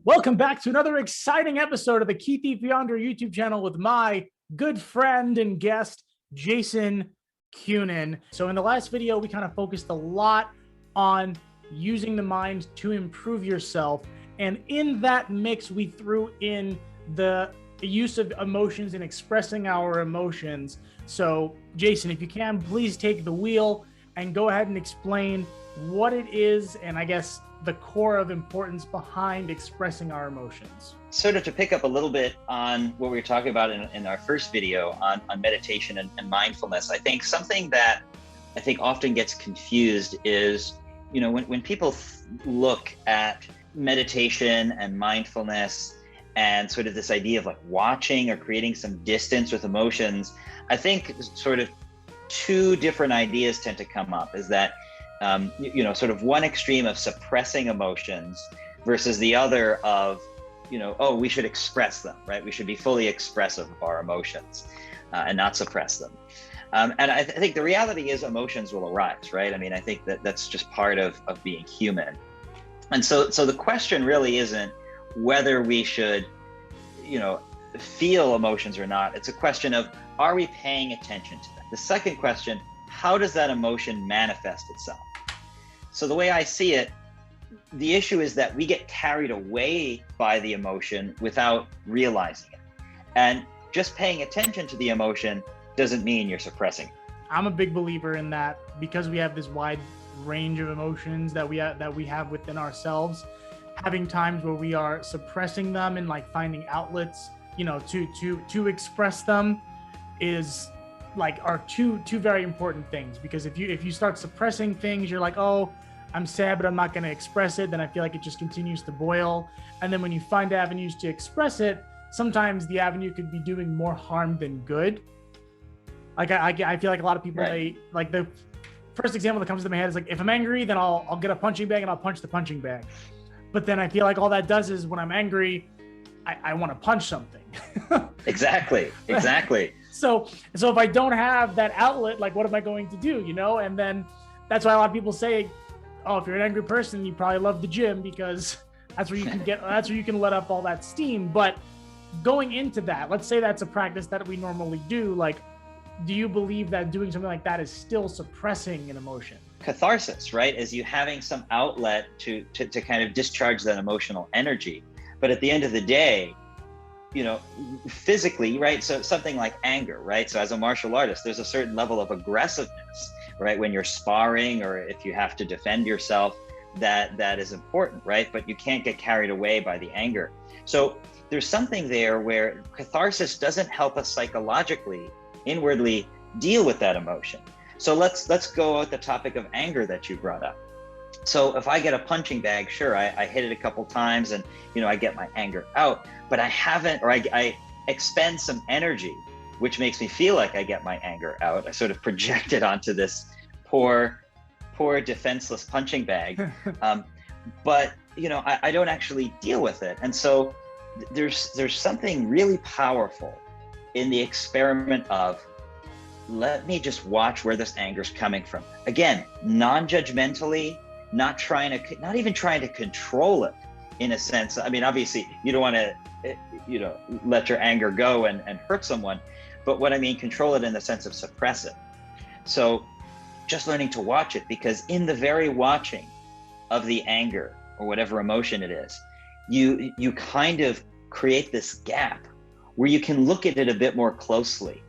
Welcome back to another exciting episode of the Fiandra YouTube channel with my good friend and guest, Jason Kunen. So in the last video, we kind of focused a lot on using the mind to improve yourself. And in that mix, we threw in the use of emotions and expressing our emotions. So Jason, if you can, please take the wheel and go ahead and explain what it is, and I guess the core of importance behind expressing our emotions. Sort of to pick up a little bit on what we were talking about in our first video on meditation and mindfulness, I think something that I think often gets confused is, you know, when people look at meditation and mindfulness and sort of this idea of like watching or creating some distance with emotions, I think sort of two different ideas tend to come up. Is that you know, sort of one extreme of suppressing emotions versus the other of, you know, oh, we should express them, right? We should be fully expressive of our emotions and not suppress them. And I think the reality is emotions will arise, right? I mean, I think that that's just part of being human. And so the question really isn't whether we should, you know, feel emotions or not. It's a question of, are we paying attention to them? The second question, how does that emotion manifest itself? So the way I see it, the issue is that we get carried away by the emotion without realizing it. And just paying attention to the emotion doesn't mean you're suppressing it. I'm a big believer in that, because we have this wide range of emotions that we have within ourselves. Having times where we are suppressing them and like finding outlets, you know, to express them is like are two very important things. Because if you start suppressing things, you're like, oh, I'm sad, but I'm not going to express it. Then I feel like it just continues to boil. And then when you find avenues to express it, sometimes the avenue could be doing more harm than good. Like I feel like a lot of people, right. They like the first example that comes to my head is like, if I'm angry, then I'll get a punching bag and I'll punch the punching bag. But then I feel like all that does is when I'm angry, I want to punch something. Exactly. So if I don't have that outlet, like what am I going to do, you know? And then that's why a lot of people say, oh, if you're an angry person, you probably love the gym, because that's where you can that's where you can let up all that steam. But going into that, let's say that's a practice that we normally do. Like, do you believe that doing something like that is still suppressing an emotion? Catharsis, right? Is you having some outlet to kind of discharge that emotional energy. But at the end of the day, you know, physically, right? So something like anger, right? So as a martial artist, there's a certain level of aggressiveness, right? When you're sparring or if you have to defend yourself, that is important, right? But you can't get carried away by the anger. So there's something there where catharsis doesn't help us psychologically, inwardly deal with that emotion. So let's go at the topic of anger that you brought up. So if I get a punching bag, sure, I hit it a couple times and, you know, I get my anger out, but I haven't, or I expend some energy, which makes me feel like I get my anger out. I sort of project it onto this poor defenseless punching bag. But, you know, I don't actually deal with it. And so there's something really powerful in the experiment of, let me just watch where this anger is coming from. Again, non-judgmentally, not even trying to control it in a sense. I mean, obviously you don't want to, you know, let your anger go and hurt someone. But what I mean, control it in the sense of suppress it. So just learning to watch it, because in the very watching of the anger or whatever emotion it is, you kind of create this gap where you can look at it a bit more closely,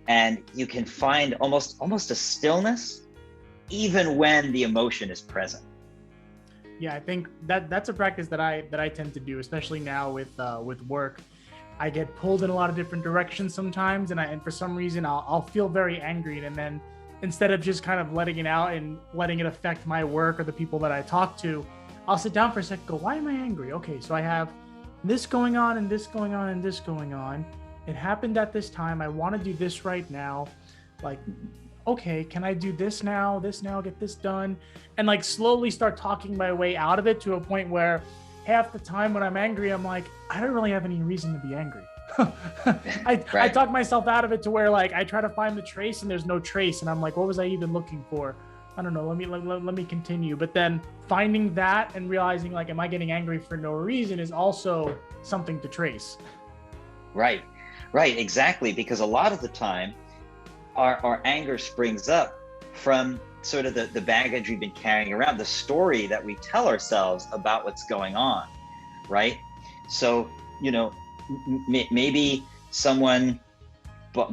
and you can find almost a stillness even when the emotion is present. Yeah, I think that's a practice that I tend to do, especially now with work. I get pulled in a lot of different directions sometimes, and for some reason I'll feel very angry, and then instead of just kind of letting it out and letting it affect my work or the people that I talk to, I'll sit down for a second, go, why am I angry? Okay, so I have this going on and this going on and this going on. It happened at this time. I want to do this right now. Like, okay, can I do this now, get this done? And like slowly start talking my way out of it to a point where half the time when I'm angry, I'm like, I don't really have any reason to be angry. I talk myself out of it to where like I try to find the trace and there's no trace. And I'm like, what was I even looking for? I don't know, let me continue. But then finding that and realizing like, am I getting angry for no reason is also something to trace. Right, right, exactly. Because a lot of the time, our anger springs up from sort of the baggage we've been carrying around, the story that we tell ourselves about what's going on, right? So, you know, maybe someone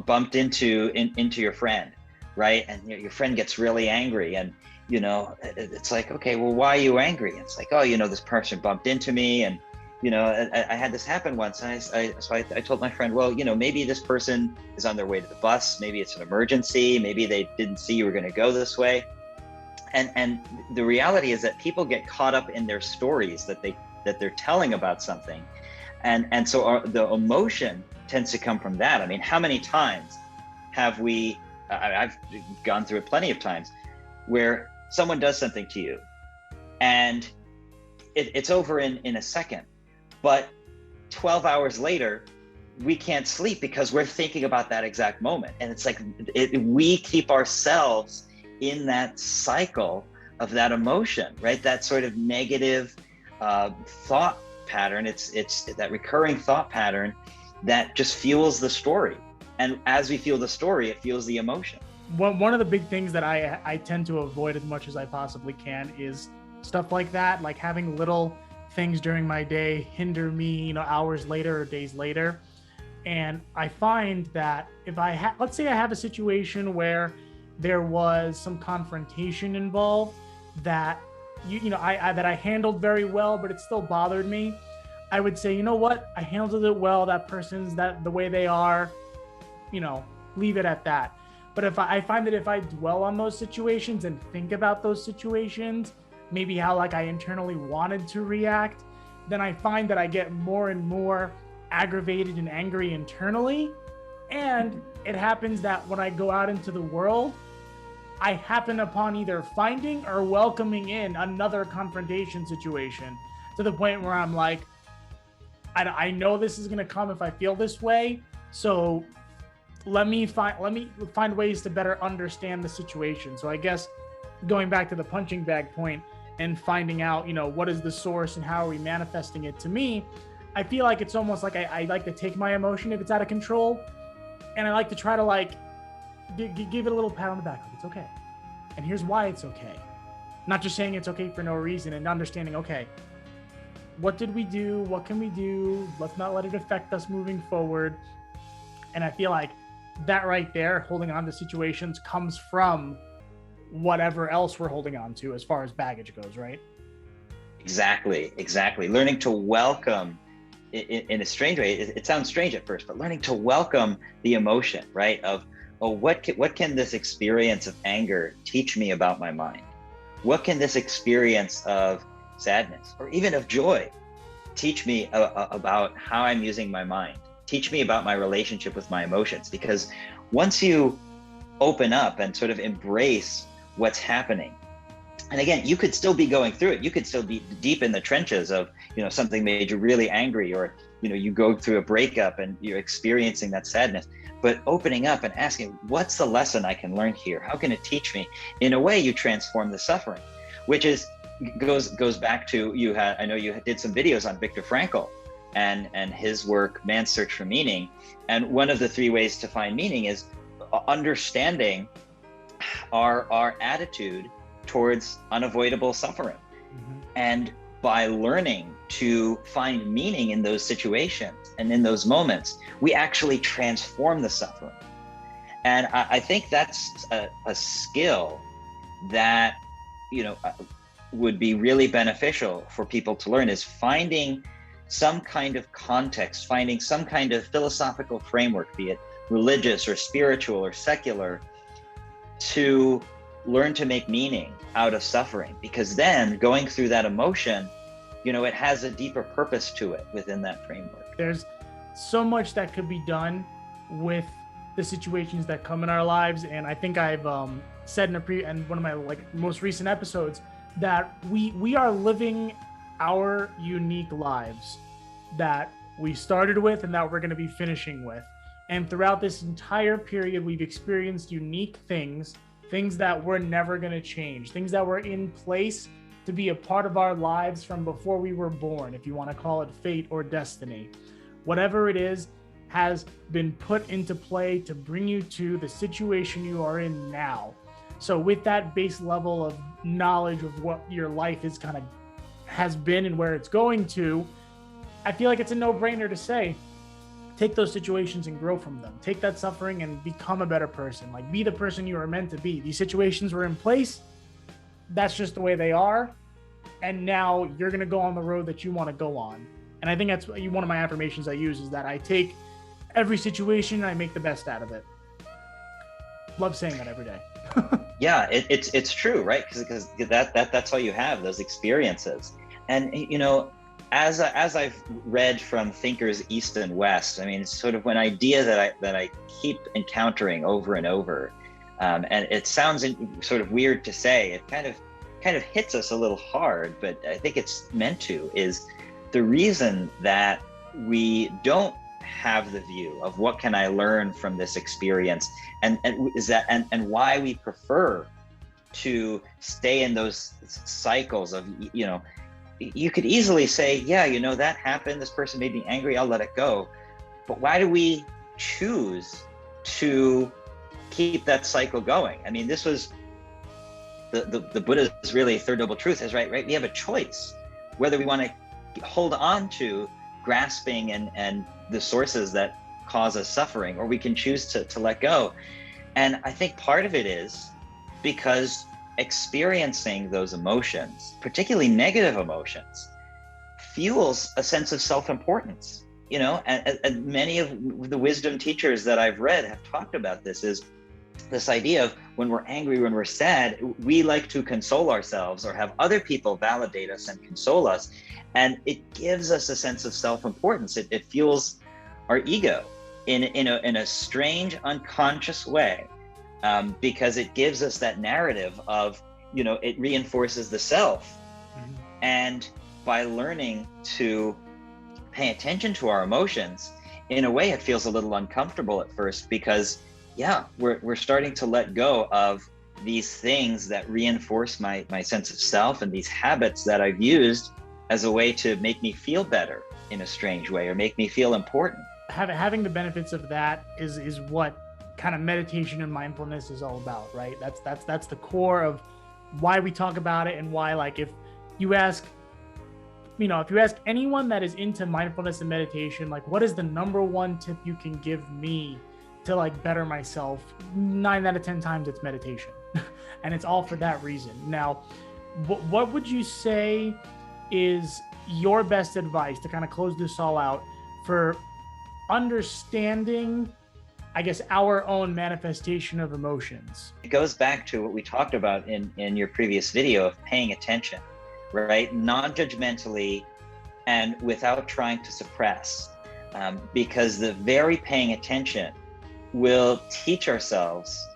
bumped into your friend, right? And your friend gets really angry, and you know, it's like, okay, well, why are you angry? It's like, oh, you know, this person bumped into me, and you know, I had this happen once, and I told my friend, well, you know, maybe this person is on their way to the bus, maybe it's an emergency, maybe they didn't see you were going to go this way, and the reality is that people get caught up in their stories that they're telling about something, and so the emotion tends to come from that. I mean, how many times have we, I've gone through it plenty of times, where someone does something to you and it's over in a second, but 12 hours later, we can't sleep because we're thinking about that exact moment. And it's like, we keep ourselves in that cycle of that emotion, right? That sort of negative thought pattern. It's that recurring thought pattern that just fuels the story. And as we feel the story, it fuels the emotion. One of the big things that I tend to avoid as much as I possibly can is stuff like that, like having little things during my day hinder me, you know, hours later or days later. And I find that if let's say I have a situation where there was some confrontation involved that that I handled very well, but it still bothered me, I would say, you know what, I handled it well. That person's the way they are, you know, leave it at that. But if I find that if I dwell on those situations and think about those situations, maybe how like I internally wanted to react, then I find that I get more and more aggravated and angry internally. And it happens that when I go out into the world, I happen upon either finding or welcoming in another confrontation situation, to the point where I'm like, I know this is going to come if I feel this way. So let me find ways to better understand the situation. So I guess going back to the punching bag point and finding out, you know, what is the source and how are we manifesting it, to me, I feel like it's almost like I like to take my emotion if it's out of control, and I like to try to like give it a little pat on the back, like it's okay. And here's why it's okay. Not just saying it's okay for no reason, and understanding, okay, what did we do? What can we do? Let's not let it affect us moving forward. And I feel like that right there, holding on to situations, comes from whatever else we're holding on to as far as baggage goes, right? Exactly. Learning to welcome, in a strange way, it sounds strange at first, but learning to welcome the emotion, right? Of, oh, what can this experience of anger teach me about my mind? What can this experience of sadness or even of joy teach me about how I'm using my mind? Teach me about my relationship with my emotions. Because once you open up and sort of embrace what's happening, and again, you could still be going through it. You could still be deep in the trenches of, you know, something made you really angry, or, you know, you go through a breakup and you're experiencing that sadness. But opening up and asking, what's the lesson I can learn here? How can it teach me? In a way, you transform the suffering, which is goes back to I know you did some videos on Viktor Frankl and his work, Man's Search for Meaning. And one of the 3 ways to find meaning is understanding our attitude towards unavoidable suffering. Mm-hmm. And by learning to find meaning in those situations and in those moments, we actually transform the suffering. And I think that's a skill that, you know, would be really beneficial for people to learn, is finding some kind of context, finding some kind of philosophical framework, be it religious or spiritual or secular, to learn to make meaning out of suffering. Because then going through that emotion, you know, it has a deeper purpose to it within that framework. There's so much that could be done with the situations that come in our lives. And I think I've said in one of my like most recent episodes that we are living our unique lives that we started with and that we're going to be finishing with. And throughout this entire period, we've experienced unique things things that we're never going to change, things that were in place to be a part of our lives from before we were born, if you want to call it fate or destiny. Whatever it is has been put into play to bring you to the situation you are in now. So with that base level of knowledge of what your life is kind of has been and where it's going to, I feel like it's a no-brainer to say, take those situations and grow from them. Take that suffering and become a better person. Like, be the person you are meant to be. These situations were in place. That's just the way they are. And now you're going to go on the road that you want to go on. And I think that's one of my affirmations I use, is that I take every situation and I make the best out of it. Love saying that every day. Yeah, it's true, right? Because that's all you have, those experiences. And, you know, as I've read from thinkers east and west, I mean, it's sort of an idea that I keep encountering over and over. And it sounds sort of weird to say. It kind of hits us a little hard, but I think it's meant to, is the reason that we don't have the view of what can I learn from this experience, and why we prefer to stay in those cycles of, you know, you could easily say, yeah, you know, that happened, this person made me angry, I'll let it go. But why do we choose to keep that cycle going? I mean, this was the Buddha's really third noble truth is, right? We have a choice whether we want to hold on to grasping and the sources that cause us suffering, or we can choose to let go. And I think part of it is because experiencing those emotions, particularly negative emotions, fuels a sense of self-importance. You know, and many of the wisdom teachers that I've read have talked about this idea of when we're angry, when we're sad, we like to console ourselves or have other people validate us and console us. And it gives us a sense of self-importance. It fuels our ego in a strange, unconscious way, because it gives us that narrative of, you know, it reinforces the self. Mm-hmm. And by learning to pay attention to our emotions, in a way, it feels a little uncomfortable at first, because yeah, we're starting to let go of these things that reinforce my sense of self, and these habits that I've used as a way to make me feel better in a strange way, or make me feel important. Having the benefits of that is what kind of meditation and mindfulness is all about, right? That's the core of why we talk about it, and why, like, if you ask anyone that is into mindfulness and meditation, like, what is the number one tip you can give me to, like, better myself? 9 out of 10 times it's meditation. And it's all for that reason. Now, what would you say is your best advice to kind of close this all out for understanding, I guess, our own manifestation of emotions? It goes back to what we talked about in your previous video of paying attention, right? Non-judgmentally and without trying to suppress, because the very paying attention will teach ourselves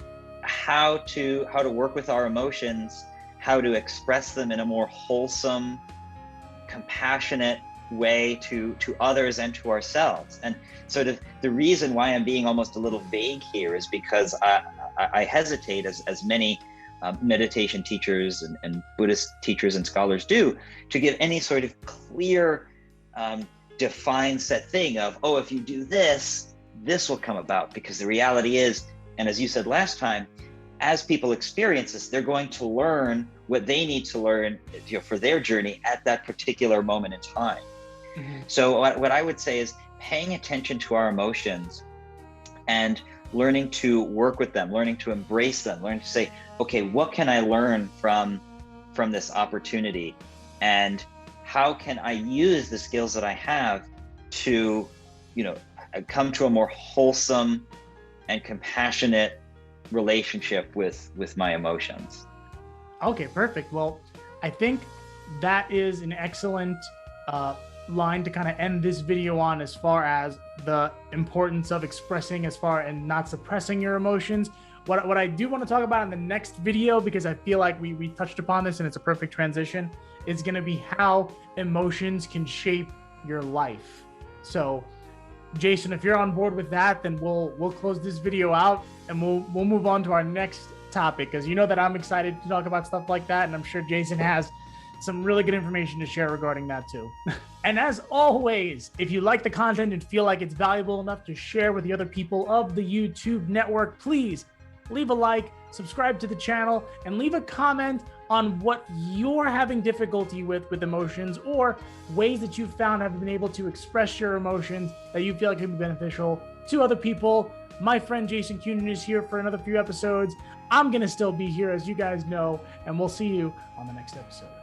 how to work with our emotions, how to express them in a more wholesome, compassionate way to others and to ourselves. And sort of the reason why I'm being almost a little vague here is because I hesitate, as many meditation teachers and Buddhist teachers and scholars do, to give any sort of clear, defined set thing of, oh, if you do this will come about. Because the reality is, and as you said last time, as people experience this, they're going to learn what they need to learn, you know, for their journey at that particular moment in time. Mm-hmm. So what I would say is paying attention to our emotions and learning to work with them, learning to embrace them, learning to say, okay, what can I learn from this opportunity? And how can I use the skills that I have to, you know, come to a more wholesome and compassionate relationship with my emotions? Okay, perfect. Well, I think that is an excellent line to kind of end this video on, as far as the importance of expressing and not suppressing your emotions. What I do want to talk about in the next video, because I feel like we touched upon this and it's a perfect transition, is going to be how emotions can shape your life. So Jason, if you're on board with that, then we'll close this video out, and we'll move on to our next topic, because you know that I'm excited to talk about stuff like that, and I'm sure Jason has some really good information to share regarding that too. And as always, if you like the content and feel like it's valuable enough to share with the other people of the YouTube network, please leave a like, subscribe to the channel, and leave a comment on what you're having difficulty with emotions, or ways that you found have been able to express your emotions that you feel like could be beneficial to other people. My friend Jason Kunen is here for another few episodes. I'm going to still be here, as you guys know, and we'll see you on the next episode.